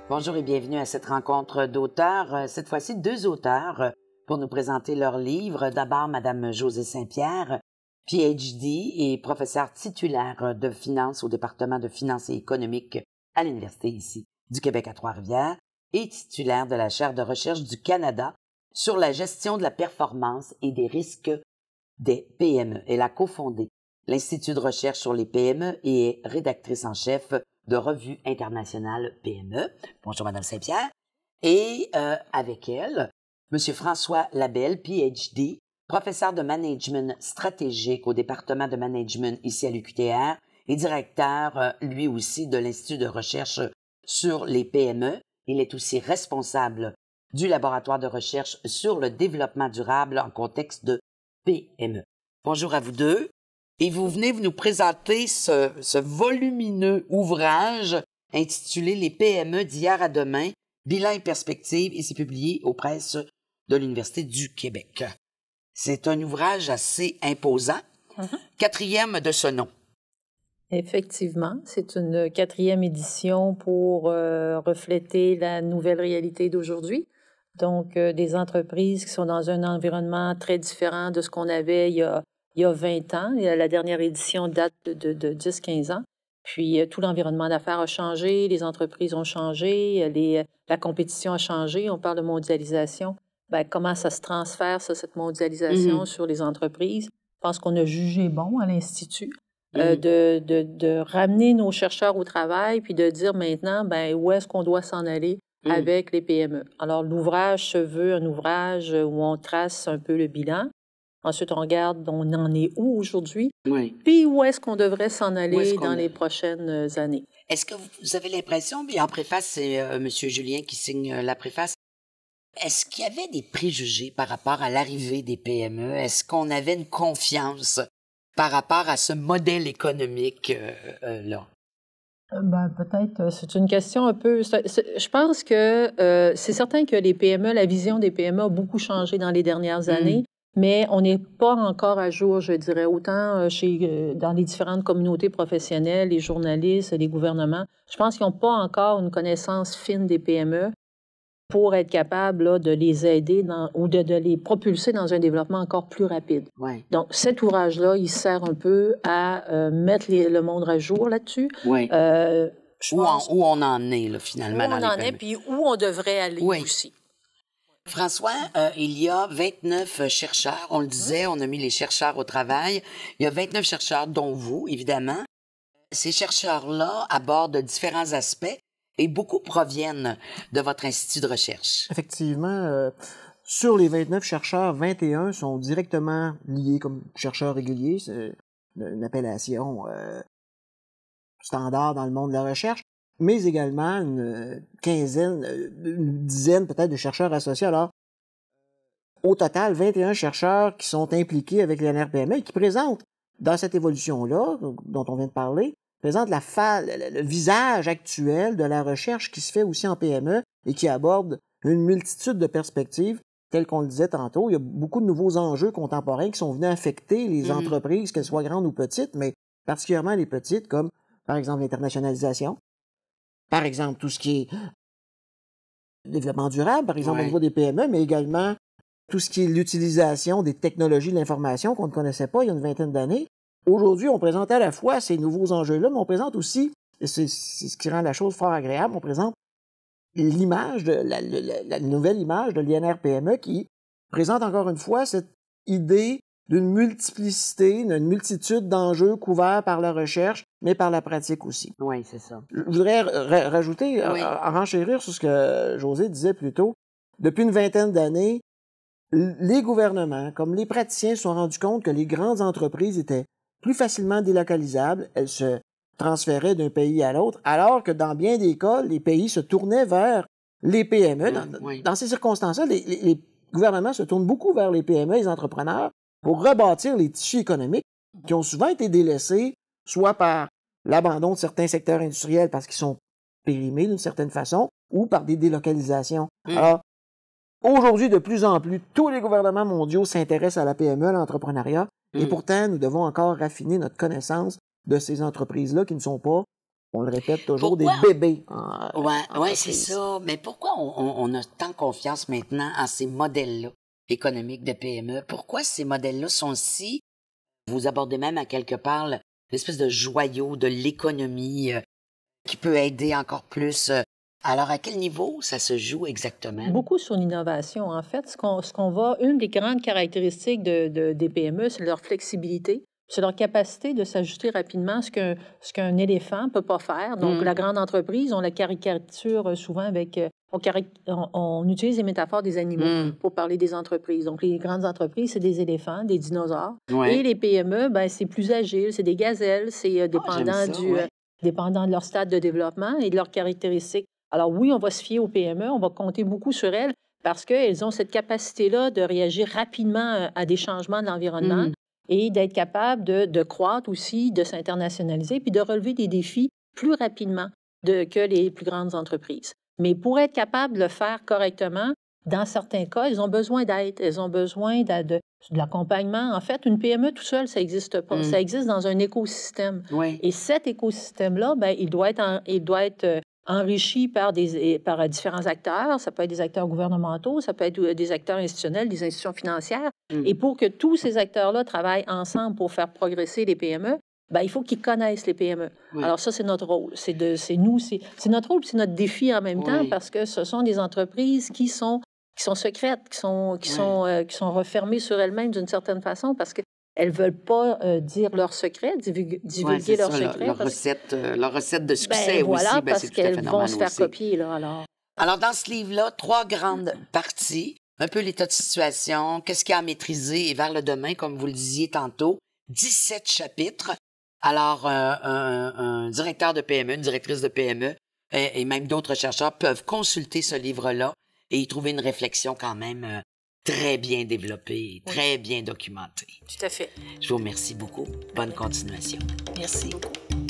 Bonjour et bienvenue à cette rencontre d'auteurs. Cette fois-ci, deux auteurs pour nous présenter leurs livres. D'abord, Madame Josée Saint-Pierre, PhD et professeure titulaire de finance au département de finance et économique à l'Université ici du Québec à Trois-Rivières et titulaire de la chaire de recherche du Canada sur la gestion de la performance et des risques des PME. Elle a cofondé l'Institut de recherche sur les PME et est rédactrice en chef de Revue internationale PME. Bonjour, Madame Saint-Pierre. Et avec elle, Monsieur François Labelle, PhD, professeur de management stratégique au département de management ici à l'UQTR et directeur, lui aussi, de l'Institut de recherche sur les PME. Il est aussi responsable du laboratoire de recherche sur le développement durable en contexte de PME. Bonjour à vous deux. Et vous venez nous présenter ce volumineux ouvrage intitulé « Les PME d'hier à demain, bilan et perspectives » et c'est publié aux presses de l'Université du Québec. C'est un ouvrage assez imposant, quatrième de ce nom. Effectivement, c'est une 4e édition pour refléter la nouvelle réalité d'aujourd'hui. Donc, des entreprises qui sont dans un environnement très différent de ce qu'on avait il y a 20 ans. La dernière édition date de 10-15 ans. Puis, tout l'environnement d'affaires a changé, les entreprises ont changé, la compétition a changé. On parle de mondialisation. Bien, comment ça se transfère, ça, cette mondialisation sur les entreprises? Je pense qu'on a jugé bon à l'Institut de ramener nos chercheurs au travail puis de dire maintenant, bien, où est-ce qu'on doit s'en aller avec les PME. Alors, l'ouvrage se veut un ouvrage où on trace un peu le bilan. Ensuite, on regarde on en est où aujourd'hui, puis où est-ce qu'on devrait s'en aller dans les prochaines années. Est-ce que vous avez l'impression, puis en préface, c'est M. Julien qui signe la préface, est-ce qu'il y avait des préjugés par rapport à l'arrivée des PME? Est-ce qu'on avait une confiance par rapport à ce modèle économique-là? Ben, peut-être, c'est une question un peu... je pense que c'est certain que les PME, la vision des PME a beaucoup changé dans les dernières années, mais on n'est pas encore à jour, je dirais, autant dans les différentes communautés professionnelles, les journalistes, les gouvernements. Je pense qu'ils n'ont pas encore une connaissance fine des PME pour être capable là, de les aider ou de les propulser dans un développement encore plus rapide. Ouais. Donc, cet ouvrage-là, il sert un peu à mettre le monde à jour là-dessus. Oui. Où on en est, là, finalement, où on en est, puis où on devrait aller aussi. François, il y a 29 chercheurs, on le disait, on a mis les chercheurs au travail. Il y a 29 chercheurs, dont vous, évidemment. Ces chercheurs-là abordent différents aspects et beaucoup proviennent de votre institut de recherche. Effectivement, sur les 29 chercheurs, 21 sont directement liés comme chercheurs réguliers. C'est une appellation standard dans le monde de la recherche, mais également une dizaine peut-être de chercheurs associés. Alors, au total, 21 chercheurs qui sont impliqués avec l'NRPME et qui présentent, dans cette évolution-là, dont on vient de parler, présentent le visage actuel de la recherche qui se fait aussi en PME et qui aborde une multitude de perspectives, telles qu'on le disait tantôt. Il y a beaucoup de nouveaux enjeux contemporains qui sont venus affecter les entreprises, qu'elles soient grandes ou petites, mais particulièrement les petites, comme par exemple l'internationalisation, par exemple tout ce qui est développement durable, par exemple au niveau des PME, mais également tout ce qui est l'utilisation des technologies de l'information qu'on ne connaissait pas il y a une vingtaine d'années. Aujourd'hui, on présente à la fois ces nouveaux enjeux-là, mais on présente aussi, et c'est ce qui rend la chose fort agréable, on présente l'image, la nouvelle image de l'INR-PME qui présente encore une fois cette idée d'une multiplicité, d'une multitude d'enjeux couverts par la recherche, mais par la pratique aussi. Oui, c'est ça. Je voudrais rajouter, renchérir sur ce que Josée disait plus tôt. Depuis une vingtaine d'années, les gouvernements, comme les praticiens, se sont rendus compte que les grandes entreprises étaient plus facilement délocalisables. Elles se transféraient d'un pays à l'autre, alors que dans bien des cas, les pays se tournaient vers les PME. Dans ces circonstances-là, les gouvernements se tournent beaucoup vers les PME et les entrepreneurs pour rebâtir les tissus économiques qui ont souvent été délaissés, soit par l'abandon de certains secteurs industriels parce qu'ils sont périmés d'une certaine façon, ou par des délocalisations. Alors, aujourd'hui, de plus en plus, tous les gouvernements mondiaux s'intéressent à la PME, à l'entrepreneuriat, et pourtant, nous devons encore raffiner notre connaissance de ces entreprises-là qui ne sont pas On le répète toujours, Pourquoi? des bébés. Oui, c'est ça. Mais pourquoi on a tant confiance maintenant en ces modèles-là économiques de PME? Pourquoi ces modèles-là sont si... Vous abordez même à quelque part l'espèce de joyau de l'économie qui peut aider encore plus. Alors, à quel niveau ça se joue exactement? Beaucoup sur l'innovation. En fait, une des grandes caractéristiques des PME, c'est leur flexibilité. C'est leur capacité de s'ajuster rapidement à ce qu'un éléphant ne peut pas faire. Donc, la grande entreprise, on la caricature souvent avec... On utilise les métaphores des animaux pour parler des entreprises. Donc, les grandes entreprises, c'est des éléphants, des dinosaures. Ouais. Et les PME, ben, c'est plus agile, c'est des gazelles, c'est dépendant de leur stade de développement et de leurs caractéristiques. Alors oui, on va se fier aux PME, on va compter beaucoup sur elles parce qu'elles ont cette capacité-là de réagir rapidement à des changements de l'environnement et d'être capables de croître aussi, de s'internationaliser, puis de relever des défis plus rapidement que les plus grandes entreprises. Mais pour être capable de le faire correctement, dans certains cas, elles ont besoin d'aide, elles ont besoin de l'accompagnement. En fait, une PME tout seul, ça n'existe pas. Ça existe dans un écosystème. Oui. Et cet écosystème-là, ben, il doit être enrichi par différents acteurs. Ça peut être des acteurs gouvernementaux, ça peut être des acteurs institutionnels, des institutions financières. Et pour que tous ces acteurs-là travaillent ensemble pour faire progresser les PME, ben, il faut qu'ils connaissent les PME. Oui. Alors ça, c'est notre rôle. C'est notre rôle, c'est notre défi en même temps parce que ce sont des entreprises qui sont secrètes, qui sont refermées sur elles-mêmes d'une certaine façon parce que elles ne veulent pas dire leurs secrets, divulguer leurs secrets. Leur recette de succès voilà, aussi, parce c'est tout à fait qu'elles normal vont se faire aussi. copier. Là, Alors, dans ce livre-là, 3 grandes parties, un peu l'état de situation, qu'est-ce qu'il y a à maîtriser et vers le demain, comme vous le disiez tantôt, 17 chapitres. Alors, un directeur de PME, une directrice de PME et même d'autres chercheurs peuvent consulter ce livre-là et y trouver une réflexion quand même très bien développée, très bien documentée. tout à fait. Je vous remercie beaucoup. Bonne continuation. Merci beaucoup.